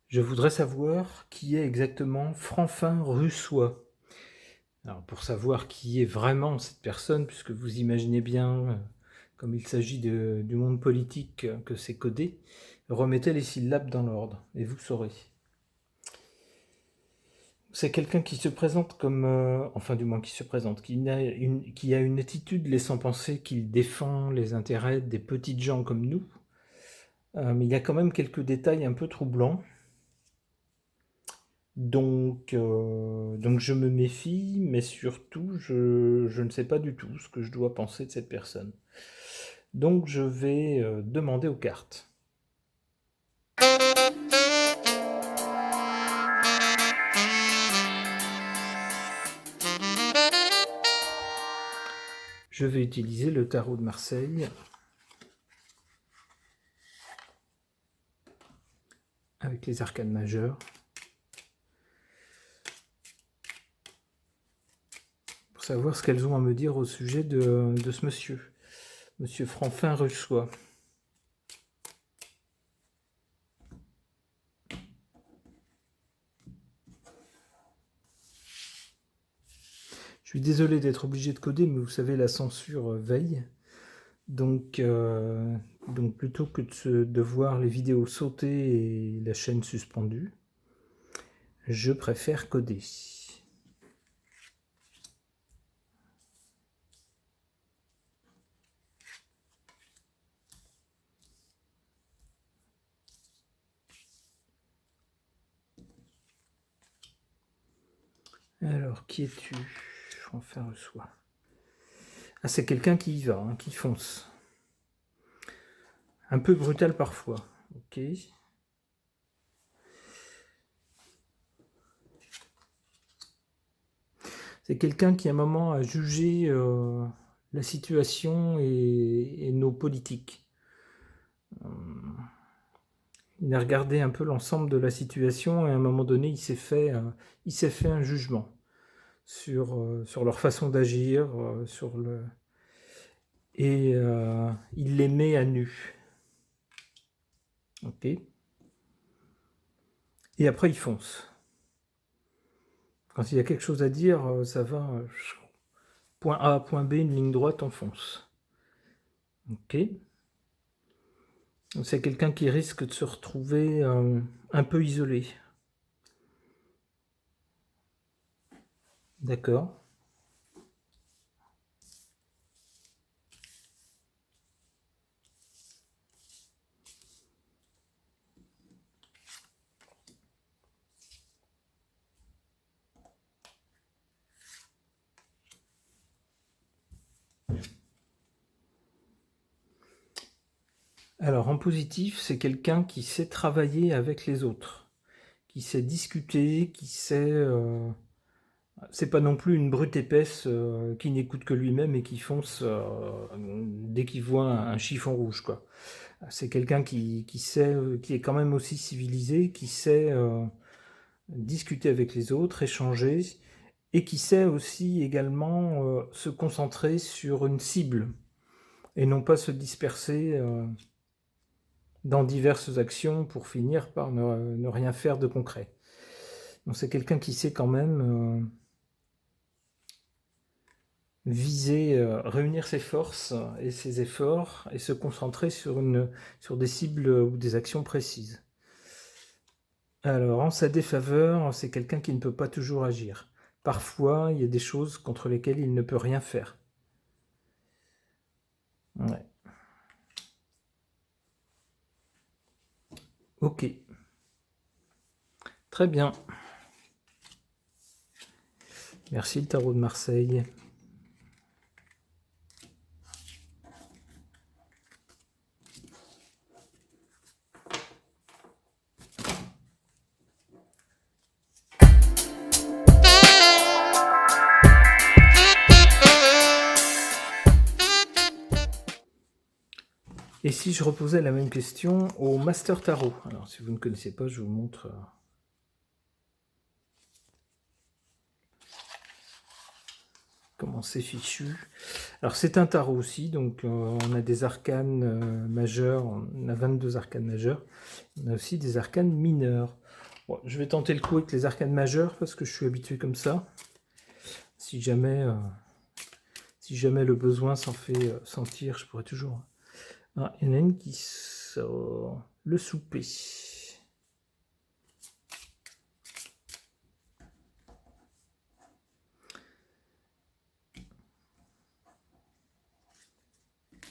Je voudrais savoir qui est exactement Franfin Russois. Alors pour savoir qui est vraiment cette personne, puisque vous imaginez bien, comme il s'agit du monde politique, que c'est codé, remettez les syllabes dans l'ordre, et vous saurez. C'est quelqu'un qui se présente comme, enfin du moins qui se présente, qui a une attitude laissant penser qu'il défend les intérêts des petites gens comme nous, mais il y a quand même quelques détails un peu troublants. Donc je me méfie, mais surtout je ne sais pas du tout ce que je dois penser de cette personne. Donc je vais demander aux cartes. Je vais utiliser le tarot de Marseille avec les arcanes majeures pour savoir ce qu'elles ont à me dire au sujet de ce monsieur, monsieur Franfin Russois. Je suis désolé d'être obligé de coder, mais vous savez, la censure veille. Donc plutôt que de voir les vidéos sauter et la chaîne suspendue, je préfère coder. Alors, qui es-tu? Enfin, reçoit. Ah, c'est quelqu'un qui y va, hein, qui fonce. Un peu brutal parfois. Ok. C'est quelqu'un qui à un moment a jugé la situation et nos politiques. Il a regardé un peu l'ensemble de la situation et à un moment donné, il s'est fait un jugement sur leur façon d'agir, et il les met à nu. Ok. Et après, il fonce. Quand il y a quelque chose à dire, ça va. Point A, point B, une ligne droite, on fonce. Ok. C'est quelqu'un qui risque de se retrouver un peu isolé. D'accord. Alors en positif, c'est quelqu'un qui sait travailler avec les autres, qui sait discuter, qui sait... c'est pas non plus une brute épaisse qui n'écoute que lui-même et qui fonce dès qu'il voit un chiffon rouge, quoi. C'est quelqu'un qui sait, qui est quand même aussi civilisé, qui sait discuter avec les autres, échanger, et qui sait aussi également se concentrer sur une cible, et non pas se disperser dans diverses actions pour finir par ne rien faire de concret. Donc c'est quelqu'un qui sait quand même viser, réunir ses forces et ses efforts et se concentrer sur des cibles ou des actions précises. Alors, en sa défaveur, c'est quelqu'un qui ne peut pas toujours agir. Parfois, il y a des choses contre lesquelles il ne peut rien faire. Ouais. Ok. Très bien. Merci le tarot de Marseille. Et si je reposais la même question au Master Tarot? Alors, si vous ne connaissez pas, je vous montre comment c'est fichu. Alors, c'est un tarot aussi, donc on a des arcanes majeurs, on a 22 arcanes majeurs, on a aussi des arcanes mineurs. Bon, je vais tenter le coup avec les arcanes majeures parce que je suis habitué comme ça. Si jamais le besoin s'en fait sentir, je pourrais toujours... Ah, il y en a une qui sort. Le souper.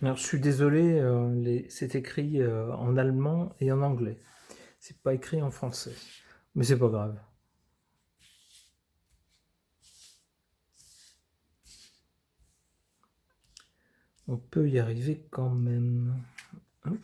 Alors, je suis désolé, c'est écrit en allemand et en anglais. C'est pas écrit en français. Mais c'est pas grave. On peut y arriver quand même. Hop.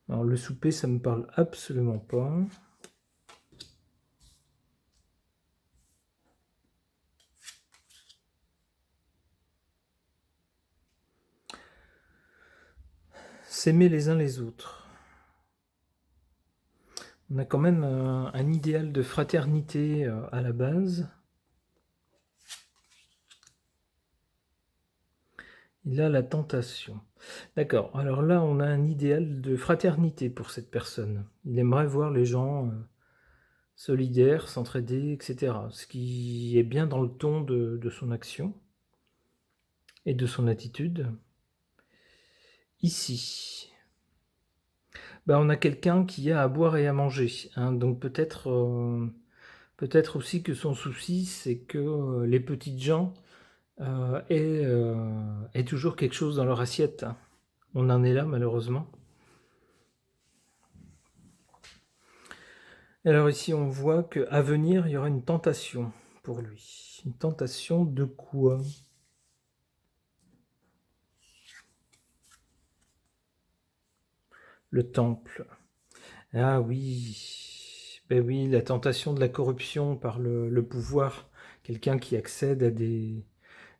Alors, le souper, ça me parle absolument pas. S'aimer les uns les autres. On a quand même un idéal de fraternité à la base. Il a la tentation. D'accord, alors là on a un idéal de fraternité pour cette personne. Il aimerait voir les gens solidaires, s'entraider, etc. Ce qui est bien dans le ton de son action et de son attitude. Ici, on a quelqu'un qui a à boire et à manger. Hein, donc peut-être aussi que son souci c'est que les petites gens aient toujours quelque chose dans leur assiette. On en est là malheureusement. Alors ici on voit qu'à venir il y aura une tentation pour lui. Une tentation de quoi? Le temple. Ah oui, ben oui, la tentation de la corruption par le pouvoir. Quelqu'un qui accède à des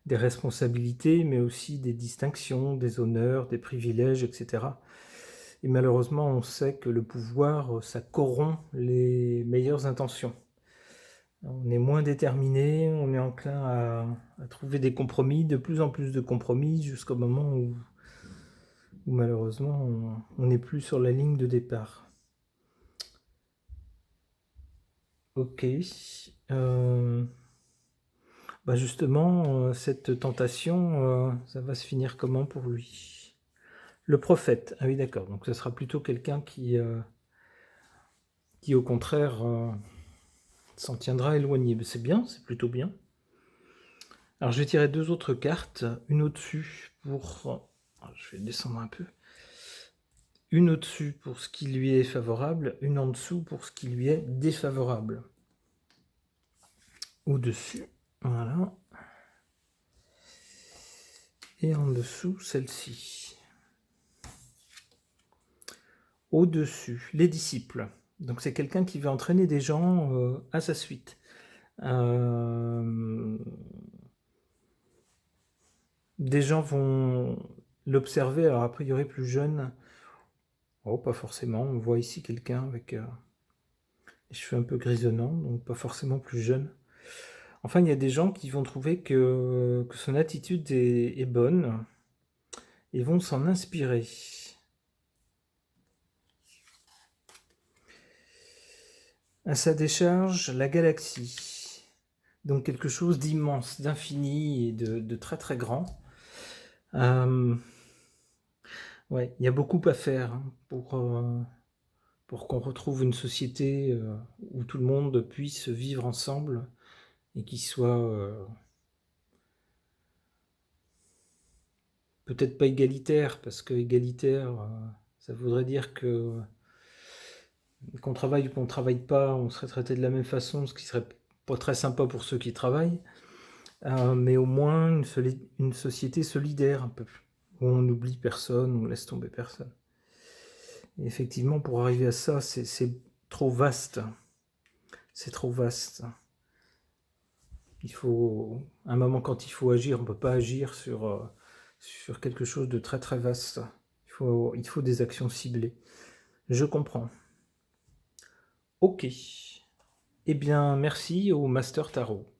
responsabilités, mais aussi des distinctions, des honneurs, des privilèges, etc. Et malheureusement, on sait que le pouvoir, ça corrompt les meilleures intentions. On est moins déterminé, on est enclin à trouver des compromis, de plus en plus de compromis, jusqu'au moment où malheureusement, on n'est plus sur la ligne de départ. Ok. Justement, cette tentation, ça va se finir comment pour lui? Le prophète. Ah oui, d'accord. Donc ce sera plutôt quelqu'un qui au contraire, s'en tiendra éloigné. Mais c'est bien, c'est plutôt bien. Alors je vais tirer deux autres cartes. Une au-dessus pour... Je vais descendre un peu. Une au-dessus pour ce qui lui est favorable, une en dessous pour ce qui lui est défavorable. Au-dessus, voilà. Et en dessous, celle-ci. Au-dessus, les disciples. Donc c'est quelqu'un qui veut entraîner des gens à sa suite. Des gens vont l'observer, alors a priori plus jeune. Oh, pas forcément. On voit ici quelqu'un avec les cheveux un peu grisonnants, donc pas forcément plus jeune. Enfin, il y a des gens qui vont trouver que son attitude est bonne et vont s'en inspirer. À sa décharge, la galaxie. Donc quelque chose d'immense, d'infini et de très très grand. Ouais, il y a beaucoup à faire pour qu'on retrouve une société où tout le monde puisse vivre ensemble et qui soit peut-être pas égalitaire, parce que égalitaire, ça voudrait dire que qu'on travaille ou qu'on ne travaille pas, on serait traité de la même façon, ce qui serait pas très sympa pour ceux qui travaillent, mais au moins une société solidaire un peu, où on n'oublie personne, on laisse tomber personne. Et effectivement, pour arriver à ça, c'est trop vaste. C'est trop vaste. Il faut, à un moment, quand il faut agir, on ne peut pas agir sur quelque chose de très très vaste. Il faut des actions ciblées. Je comprends. Ok. Eh bien, merci au Master Tarot.